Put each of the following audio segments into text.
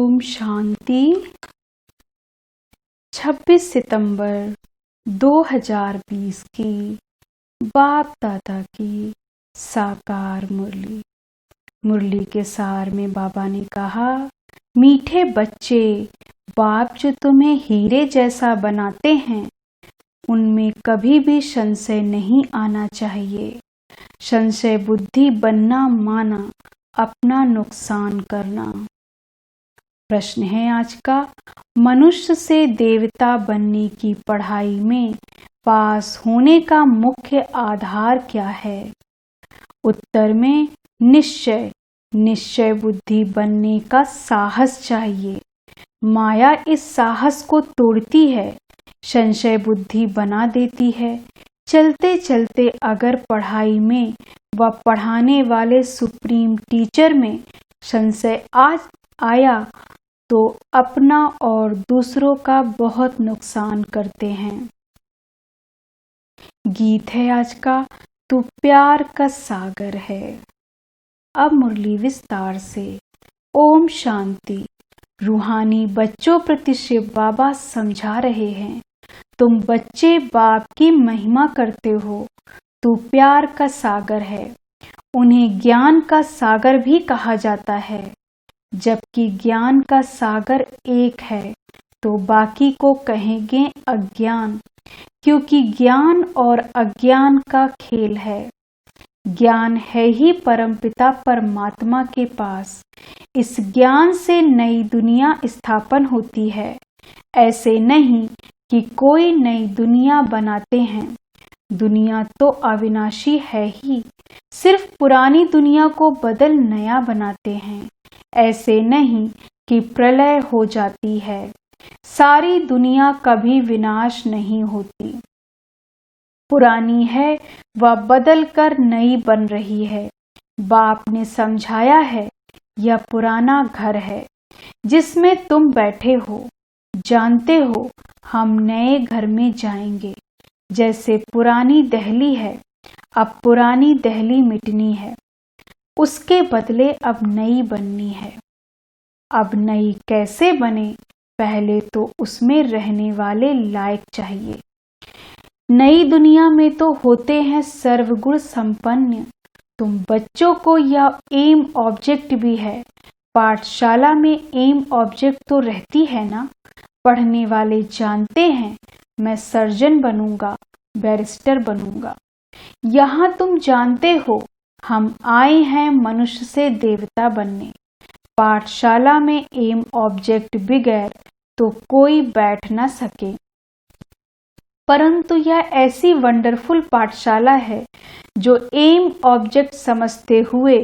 ओम शांति। 26 सितंबर 2020 की बाप दादा की साकार मुरली के सार में बाबा ने कहा, मीठे बच्चे, बाप जो तुम्हें हीरे जैसा बनाते हैं उनमें कभी भी संशय नहीं आना चाहिए। संशय बुद्धि बनना माना अपना नुकसान करना। प्रश्न है आज का, मनुष्य से देवता बनने की पढ़ाई में पास होने का मुख्य आधार क्या है? उत्तर में निश्चय बुद्धि बनने का साहस चाहिए। माया इस साहस को तोड़ती है, संशय बुद्धि बना देती है। चलते चलते अगर पढ़ाई में व पढ़ाने वाले सुप्रीम टीचर में संशय आया तो अपना और दूसरों का बहुत नुकसान करते हैं। गीत है आज का, तू प्यार का सागर है। अब मुरली विस्तार से। ओम शांति। रूहानी बच्चों प्रति शिव बाबा समझा रहे हैं, तुम बच्चे बाप की महिमा करते हो। तू प्यार का सागर है। उन्हें ज्ञान का सागर भी कहा जाता है। जबकि ज्ञान का सागर एक है तो बाकी को कहेंगे अज्ञान, क्योंकि ज्ञान और अज्ञान का खेल है। ज्ञान है ही परमपिता परमात्मा के पास। इस ज्ञान से नई दुनिया स्थापन होती है। ऐसे नहीं कि कोई नई दुनिया बनाते हैं। दुनिया तो अविनाशी है ही, सिर्फ पुरानी दुनिया को बदल नया बनाते हैं। ऐसे नहीं कि प्रलय हो जाती है। सारी दुनिया कभी विनाश नहीं होती। पुरानी है वह बदल कर नई बन रही है। बाप ने समझाया है, यह पुराना घर है जिसमें तुम बैठे हो। जानते हो हम नए घर में जाएंगे। जैसे पुरानी दहली है, अब पुरानी दहली मिटनी है, उसके बदले अब नई बननी है। अब नई कैसे बने? पहले तो उसमें रहने वाले लायक चाहिए। नई दुनिया में तो होते हैं सर्वगुण संपन्न। तुम बच्चों को यह एम ऑब्जेक्ट भी है। पाठशाला में एम ऑब्जेक्ट तो रहती है ना। पढ़ने वाले जानते हैं मैं सर्जन बनूंगा, बैरिस्टर बनूंगा। यहाँ तुम जानते हो हम आए हैं मनुष्य से देवता बनने। पाठशाला में एम ऑब्जेक्ट बगैर तो कोई बैठ न सके। परंतु यह ऐसी वंडरफुल पाठशाला है जो एम ऑब्जेक्ट समझते हुए,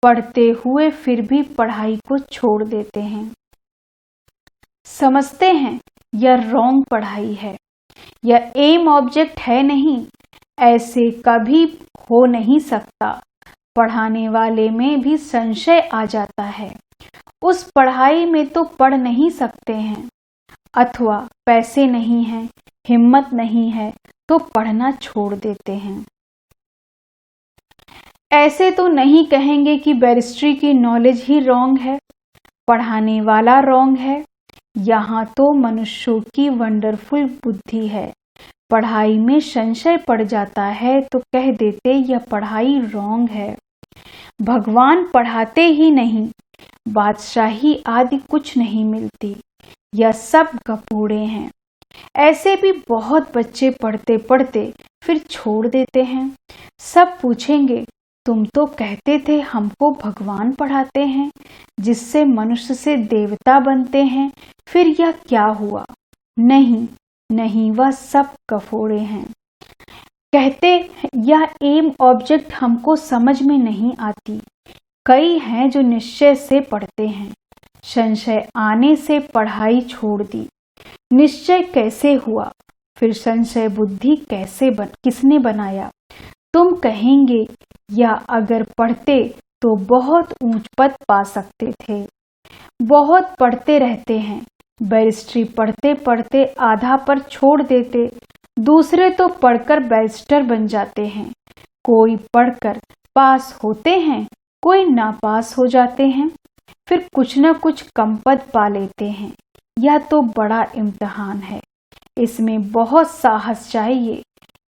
पढ़ते हुए फिर भी पढ़ाई को छोड़ देते हैं। समझते हैं यह रॉन्ग पढ़ाई है, यह एम ऑब्जेक्ट है नहीं। ऐसे कभी हो नहीं सकता। पढ़ाने वाले में भी संशय आ जाता है। उस पढ़ाई में तो पढ़ नहीं सकते हैं, अथवा पैसे नहीं हैं, हिम्मत नहीं है तो पढ़ना छोड़ देते हैं। ऐसे तो नहीं कहेंगे कि बैरिस्ट्री की नॉलेज ही रॉन्ग है, पढ़ाने वाला रॉन्ग है। यहाँ तो मनुष्यों की वंडरफुल बुद्धि है। पढ़ाई में संशय पड़ जाता है तो कह देते यह पढ़ाई रॉन्ग है। भगवान पढ़ाते ही नहीं, बादशाही आदि कुछ नहीं मिलती। यह सब गपोड़े हैं। ऐसे भी बहुत बच्चे पढ़ते पढ़ते फिर छोड़ देते हैं। सब पूछेंगे, तुम तो कहते थे हमको भगवान पढ़ाते हैं जिससे मनुष्य से देवता बनते हैं, फिर यह क्या हुआ? नहीं, वह सब गपोड़े हैं। कहते यह एम ऑब्जेक्ट हमको समझ में नहीं आती। कई हैं जो निश्चय से पढ़ते हैं, संशय आने से पढ़ाई छोड़ दी। निश्चय कैसे हुआ? फिर संशय बुद्धि किसने बनाया? तुम कहेंगे या अगर पढ़ते तो बहुत ऊंच पद पा सकते थे। बहुत पढ़ते रहते हैं। बैरिस्ट्री पढ़ते पढ़ते आधा पर छोड़ देते। दूसरे तो पढ़कर बैरिस्टर बन जाते हैं। कोई पढ़कर पास होते हैं, कोई नापास हो जाते हैं। फिर कुछ न कुछ कम पद पा लेते हैं। यह तो बड़ा इम्तिहान है, इसमें बहुत साहस चाहिए।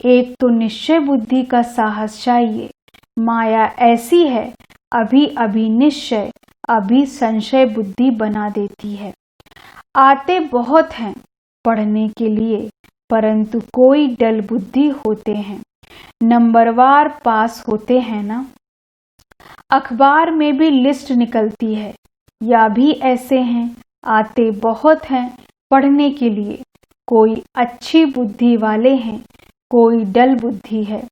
एक तो निश्चय बुद्धि का साहस चाहिए। माया ऐसी है, अभी अभी निश्चय, अभी संशय बुद्धि बना देती है। आते बहुत हैं पढ़ने के लिए, परंतु कोई डल बुद्धि होते हैं, नंबरवार पास होते हैं ना। अखबार में भी लिस्ट निकलती है, या भी ऐसे हैं, आते बहुत हैं पढ़ने के लिए, कोई अच्छी बुद्धि वाले हैं, कोई डल बुद्धि है।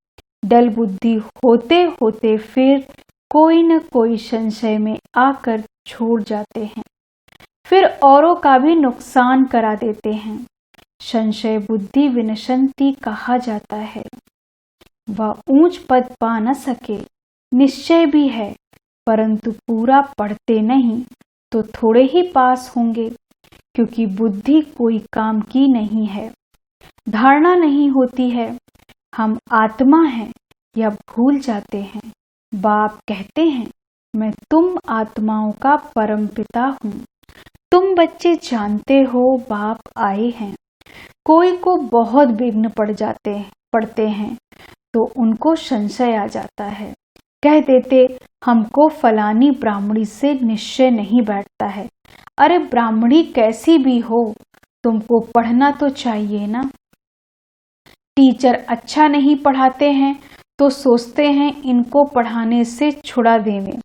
डल बुद्धि होते होते फिर कोई न कोई संशय में आकर छोड़ जाते हैं, फिर औरों का भी नुकसान करा देते हैं। संशय बुद्धि विनशंति कहा जाता है। वह ऊंच पद पा न सके, निश्चय भी है, परंतु पूरा पढ़ते नहीं तो थोड़े ही पास होंगे, क्योंकि बुद्धि कोई काम की नहीं है। धारणा नहीं होती है हम आत्मा हैं, या भूल जाते हैं। बाप कहते हैं, मैं तुम आत्माओं का परम पिता हूँ। तुम बच्चे जानते हो बाप आए हैं। कोई को बहुत विघ्न पड़ते हैं तो उनको संशय आ जाता है। कह देते, हमको फलानी ब्राह्मणी से निश्चय नहीं बैठता है। अरे ब्राह्मणी कैसी भी हो, तुमको पढ़ना तो चाहिए ना। टीचर अच्छा नहीं पढ़ाते हैं तो सोचते हैं इनको पढ़ाने से छुड़ा देंगे,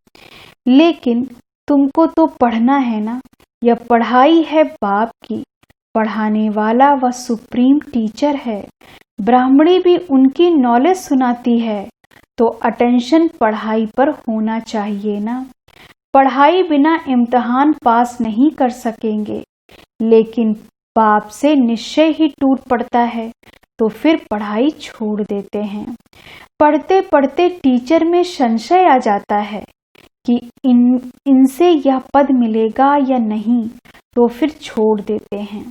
लेकिन तुमको तो पढ़ना है ना। यह पढ़ाई है बाप की, पढ़ाने वाला वह सुप्रीम टीचर है। ब्राह्मणी भी उनकी नॉलेज सुनाती है, तो अटेंशन पढ़ाई पर होना चाहिए ना। पढ़ाई बिना इम्तिहान पास नहीं कर सकेंगे, लेकिन बाप से निश्चय ही टूट पड़ता है तो फिर पढ़ाई छोड़ देते हैं। पढ़ते पढ़ते टीचर में संशय आ जाता है कि इनसे यह पद मिलेगा या नहीं, तो फिर छोड़ देते हैं।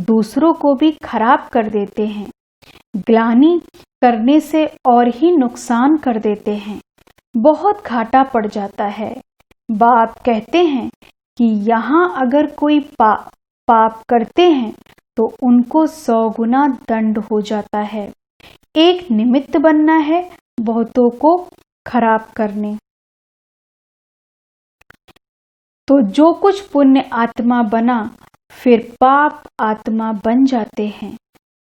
दूसरों को भी खराब कर देते हैं, ग्लानि करने से और ही नुकसान कर देते हैं, बहुत घाटा पड़ जाता है। बाप कहते हैं कि यहाँ अगर कोई पाप करते हैं तो उनको 100 गुना दंड हो जाता है। एक निमित्त बनना है बहुतों को खराब करने। तो जो कुछ पुण्य आत्मा बना, फिर पाप आत्मा बन जाते हैं।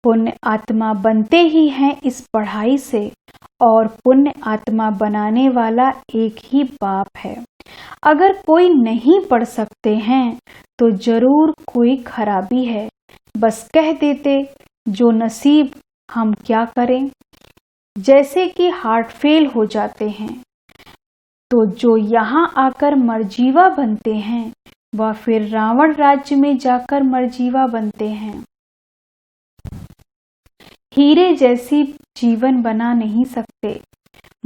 पुण्य आत्मा बनते ही हैं इस पढ़ाई से, और पुण्य आत्मा बनाने वाला एक ही बाप है। अगर कोई नहीं पढ़ सकते हैं तो जरूर कोई खराबी है। बस कह देते, जो नसीब, हम क्या करें। जैसे कि हार्ट फेल हो जाते हैं, तो जो यहाँ आकर मरजीवा बनते हैं, वह फिर रावण राज्य में जाकर मरजीवा बनते हैं। हीरे जैसी जीवन बना नहीं सकते।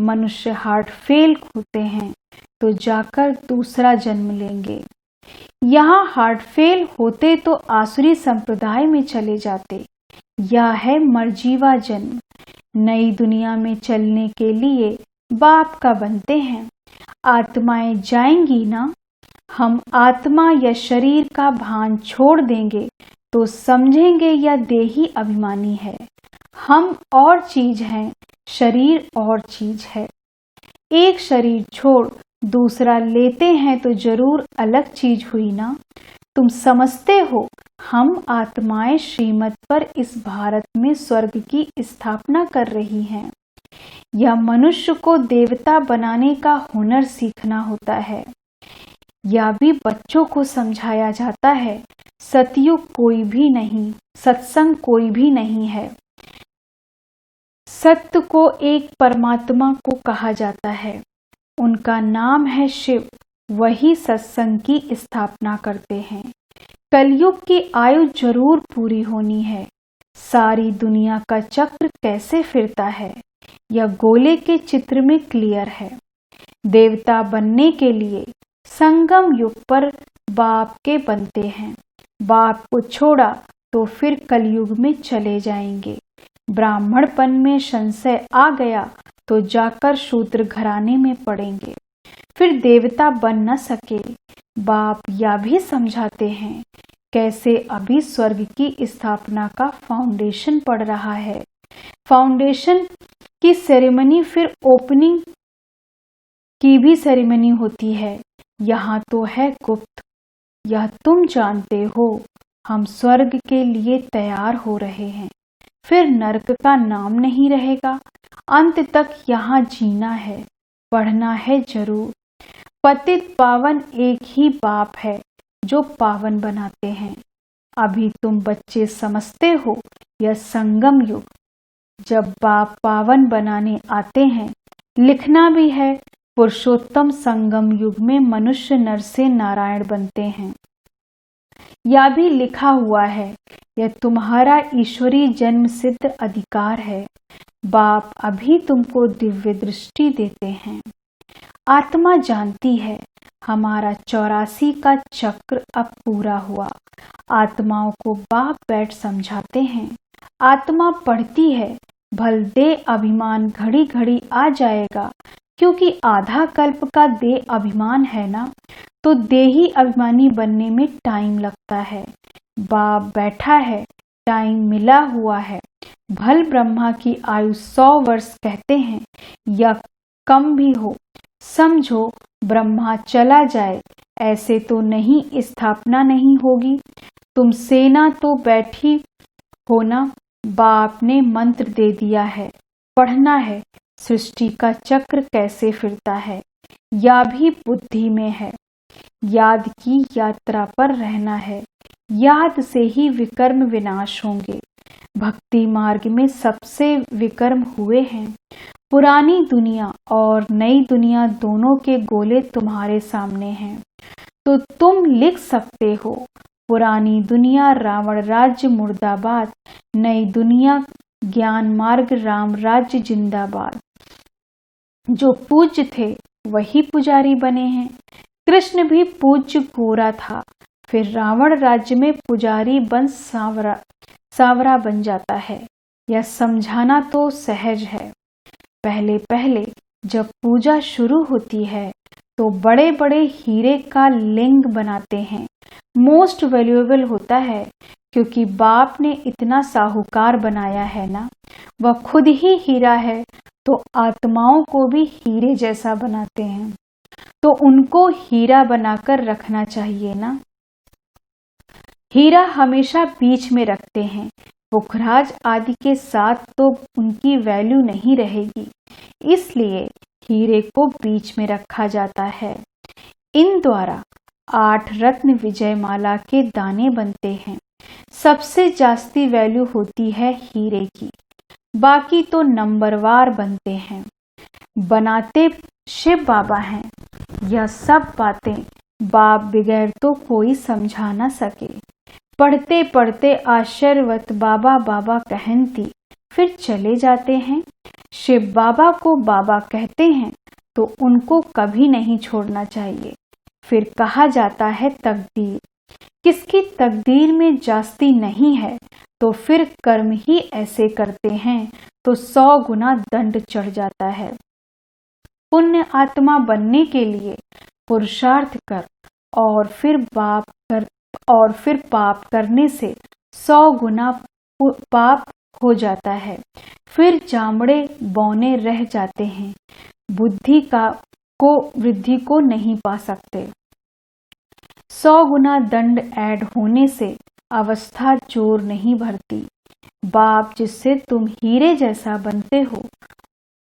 मनुष्य हार्ट फेल होते हैं तो जाकर दूसरा जन्म लेंगे। यहाँ हार्ट फेल होते तो आसुरी संप्रदाय में चले जाते। यह है मरजीवा जन्म। नई दुनिया में चलने के लिए बाप का बनते हैं। आत्माएं जाएंगी ना। हम आत्मा या शरीर का भान छोड़ देंगे तो समझेंगे यह देही अभिमानी है। हम और चीज हैं, शरीर और चीज है। एक शरीर छोड़ दूसरा लेते हैं तो जरूर अलग चीज हुई ना। तुम समझते हो हम आत्माएं श्रीमत पर इस भारत में स्वर्ग की स्थापना कर रही हैं। यह मनुष्य को देवता बनाने का हुनर सीखना होता है। यह भी बच्चों को समझाया जाता है। सतयुग कोई भी नहीं, सत्संग कोई भी नहीं है। सत्य को एक परमात्मा को कहा जाता है, उनका नाम है शिव। वही सत्संग की स्थापना करते हैं। कलयुग की आयु जरूर पूरी होनी है। सारी दुनिया का चक्र कैसे फिरता है, यह गोले के चित्र में क्लियर है। देवता बनने के लिए संगम युग पर बाप के बनते हैं। बाप को छोड़ा तो फिर कलयुग में चले जाएंगे। ब्राह्मणपन में संशय आ गया तो जाकर शूद्र घराने में पड़ेंगे। फिर देवता बन न सके। बाप यह भी समझाते हैं कैसे अभी स्वर्ग की स्थापना का फाउंडेशन पड़ रहा है। फाउंडेशन की सेरेमनी फिर ओपनिंग की भी सेरेमनी होती है। यहाँ तो है गुप्त, यह तुम जानते हो। हम स्वर्ग के लिए तैयार हो रहे हैं, फिर नरक का नाम नहीं रहेगा। अंत तक यहाँ जीना है, पढ़ना है जरूर। पतित पावन एक ही बाप है जो पावन बनाते हैं। अभी तुम बच्चे समझते हो यह संगम युग, जब बाप पावन बनाने आते हैं। लिखना भी है पुरुषोत्तम संगम युग में मनुष्य नर से नारायण बनते हैं। यह भी लिखा हुआ है, यह तुम्हारा ईश्वरी जन्म सिद्ध अधिकार है। बाप अभी तुमको दिव्य दृष्टि देते हैं। आत्मा जानती है हमारा 84 का चक्र अब पूरा हुआ। आत्माओं को बाप बैठ समझाते हैं। आत्मा पढ़ती है, भल दे अभिमान घड़ी घड़ी आ जाएगा, क्योंकि आधा कल्प का दे अभिमान है ना, तो देही अभिमानी बनने में टाइम लगता है। बाप बैठा है, टाइम मिला हुआ है। भल ब्रह्मा की आयु 100 वर्ष कहते हैं, या कम भी हो। समझो ब्रह्मा चला जाए, ऐसे तो नहीं स्थापना नहीं होगी। तुम सेना तो बैठी हो ना। बाप ने मंत्र दे दिया है, पढ़ना है सृष्टि का चक्र कैसे फिरता है। या भी बुद्धि में है, याद की यात्रा पर रहना है। याद से ही विकर्म विनाश होंगे। भक्ति मार्ग में सबसे विकर्म हुए हैं। पुरानी दुनिया और नई दुनिया दोनों के गोले तुम्हारे सामने हैं, तो तुम लिख सकते हो, पुरानी दुनिया रावण राज्य मुर्दाबाद, नई दुनिया ज्ञान मार्ग राम राज्य जिंदाबाद। जो पूज्य थे वही पुजारी बने हैं। कृष्ण भी पूज्य गोरा था, फिर रावण राज्य में पुजारी बन सांवरा बन जाता है। यह समझाना तो सहज है। पहले पहले जब पूजा शुरू होती है तो बड़े बड़े हीरे का लिंग बनाते हैं। मोस्ट वैल्यूएबल होता है, क्योंकि बाप ने इतना साहूकार बनाया है ना। वह खुद ही हीरा है, तो आत्माओं को भी हीरे जैसा बनाते हैं, तो उनको हीरा बनाकर रखना चाहिए ना। हीरा हमेशा बीच में रखते हैं। पुखराज आदि के साथ तो उनकी वैल्यू नहीं रहेगी, इसलिए हीरे को बीच में रखा जाता है। इन द्वारा 8 रत्न विजयमाला के दाने बनते हैं। सबसे जास्ती वैल्यू होती है हीरे की, बाकी तो नंबरवार बनते हैं। बनाते शिव बाबा हैं। यह सब बातें बाप बगैर तो कोई समझा ना सके। पढ़ते पढ़ते आश्चर्यवत बाबा बाबा कहती, फिर चले जाते हैं। शिव बाबा को बाबा कहते हैं, तो उनको कभी नहीं छोड़ना चाहिए। फिर कहा जाता है तकदीर, किसकी तकदीर में जास्ती नहीं है, तो फिर कर्म ही ऐसे करते हैं तो 100 गुना दंड चढ़ जाता है। पुण्य आत्मा बनने के लिए पुरुषार्थ कर और फिर पाप करने से 100 गुना पाप हो जाता है। फिर जामड़े बौने रह जाते हैं, वृद्धि को नहीं पा सकते। 100 गुना दंड ऐड होने से अवस्था जोर नहीं भरती। बाप जिससे तुम हीरे जैसा बनते हो,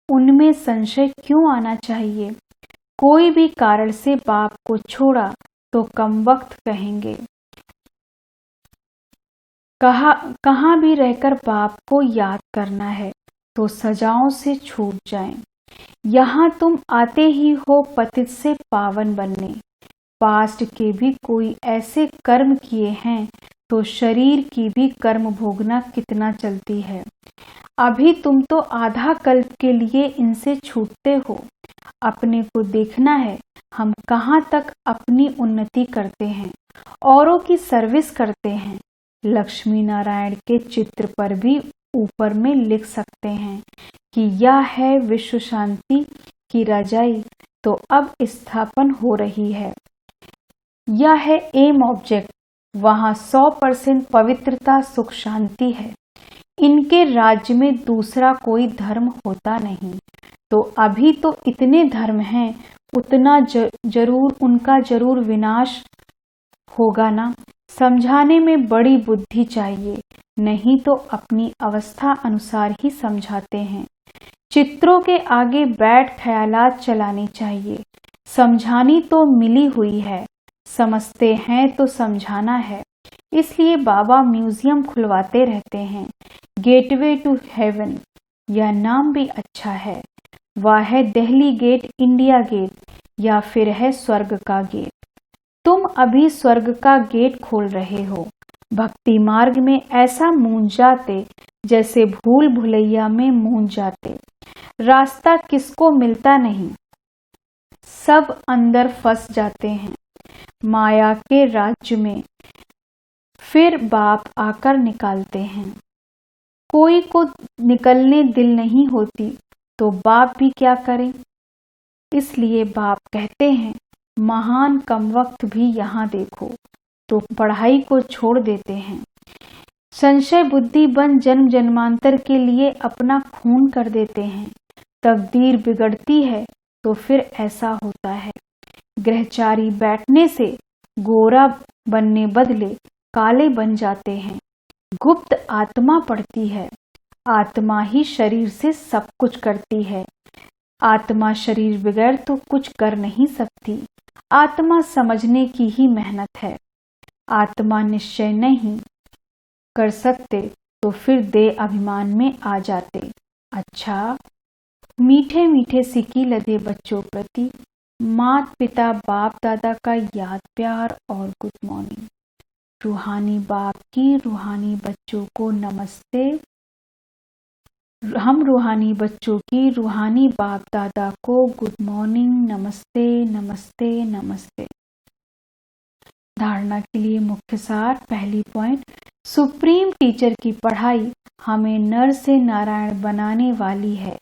उनमें संशय क्यों आना चाहिए। कोई भी कारण से बाप को छोड़ा तो कम वक्त कहेंगे। कहाँ भी रहकर बाप को याद करना है तो सजाओं से छूट जाएं। यहाँ तुम आते ही हो पतित से पावन बनने। पास्ट के भी कोई ऐसे कर्म किए हैं तो शरीर की भी कर्म भोगना कितना चलती है। अभी तुम तो आधा कल्प के लिए इनसे छूटते हो। अपने को देखना है, हम कहाँ तक अपनी उन्नति करते हैं, औरों की सर्विस करते हैं। लक्ष्मी नारायण के चित्र पर भी ऊपर में लिख सकते हैं कि यह है विश्व शांति की रजाई, तो अब स्थापन हो रही है। यह है एम ऑब्जेक्ट। वहाँ 100% पवित्रता सुख शांति है। इनके राज्य में दूसरा कोई धर्म होता नहीं। तो अभी तो इतने धर्म हैं, उतना उनका जरूर विनाश होगा ना। समझाने में बड़ी बुद्धि चाहिए, नहीं तो अपनी अवस्था अनुसार ही समझाते हैं। चित्रों के आगे बैठ ख्यालात चलानी चाहिए। समझानी तो मिली हुई है, समझते हैं तो समझाना है। इसलिए बाबा म्यूजियम खुलवाते रहते हैं। गेटवे टू हेवन, यह नाम भी अच्छा है। वह है दिल्ली गेट, इंडिया गेट, या फिर है स्वर्ग का गेट। तुम अभी स्वर्ग का गेट खोल रहे हो। भक्ति मार्ग में ऐसा मूंझ जाते जैसे भूल भुलैया में मूंझ जाते। रास्ता किसको मिलता नहीं, सब अंदर फंस जाते हैं माया के राज्य में। फिर बाप आकर निकालते हैं। कोई को निकलने दिल नहीं होती तो बाप भी क्या करें। इसलिए बाप कहते हैं, महान कम वक्त भी यहाँ देखो। तो पढ़ाई को छोड़ देते हैं। संशय बुद्धि बन जन्म जन्मांतर के लिए अपना खून कर देते हैं। तकदीर बिगड़ती है तो फिर ऐसा होता है। ग्रहचारी बैठने से गोरा बनने बदले काले बन जाते हैं। गुप्त आत्मा पड़ती है। आत्मा ही शरीर से सब कुछ करती है। आत्मा शरीर बगैर तो कुछ कर नहीं सकती। आत्मा समझने की ही मेहनत है। आत्मा निश्चय नहीं कर सकते तो फिर देह अभिमान में आ जाते। अच्छा, मीठे मीठे सिक्की लदे बच्चों प्रति माता पिता बाप दादा का याद प्यार और गुड मॉर्निंग। रूहानी बाप की रूहानी बच्चों को नमस्ते। हम रूहानी बच्चों की रूहानी बाप दादा को गुड मॉर्निंग, नमस्ते नमस्ते नमस्ते। धारणा के लिए मुख्य सार। पहली पॉइंट, सुप्रीम टीचर की पढ़ाई हमें नर से नारायण बनाने वाली है।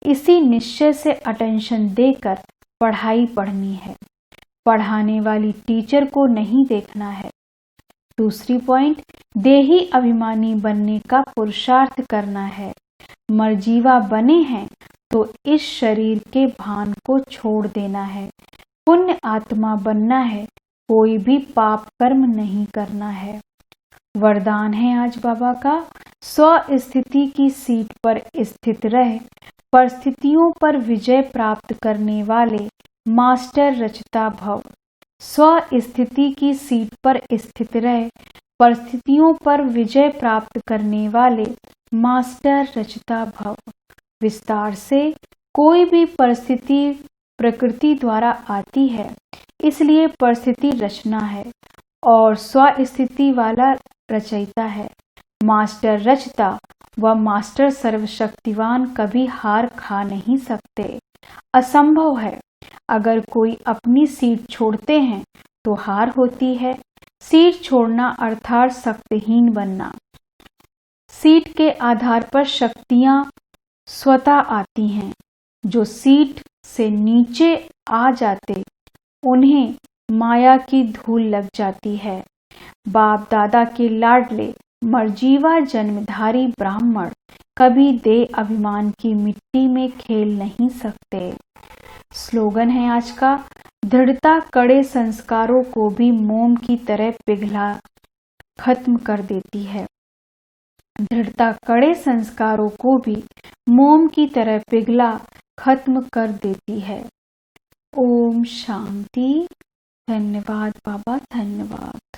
इसी निश्चय से अटेंशन देकर पढ़ाई पढ़नी है। पढ़ाने वाली टीचर को नहीं देखना है। दूसरी पॉइंट, देही अभिमानी बनने का पुरुषार्थ करना है। मरजीवा बने हैं तो इस शरीर के भान को छोड़ देना है। पुण्य आत्मा बनना है, कोई भी पाप कर्म नहीं करना है। वरदान है आज बाबा का, स्व स्थिति की सीट पर स्थित रह परिस्थितियों पर विजय प्राप्त करने वाले मास्टर रचता भव। स्व स्थिति की सीट पर स्थित रह परिस्थितियों पर विजय प्राप्त करने वाले मास्टर रचता भव। विस्तार से, कोई भी परिस्थिति प्रकृति द्वारा आती है, इसलिए परिस्थिति रचना है और स्व स्थिति वाला रचयिता है। मास्टर रचता व मास्टर सर्वशक्तिवान कभी हार खा नहीं सकते। असंभव है। अगर कोई अपनी सीट छोड़ते हैं तो हार होती है। सीट छोड़ना अर्थात शक्तिहीन बनना। सीट के आधार पर शक्तियां स्वतः आती हैं। जो सीट से नीचे आ जाते उन्हें माया की धूल लग जाती है। बाप दादा के लाडले मरजीवा जन्मधारी ब्राह्मण कभी देह अभिमान की मिट्टी में खेल नहीं सकते। स्लोगन है आज का, दृढ़ता कड़े संस्कारों को भी मोम की तरह पिघला खत्म कर देती है। दृढ़ता कड़े संस्कारों को भी मोम की तरह पिघला खत्म कर देती है। ओम शांति। धन्यवाद बाबा, धन्यवाद।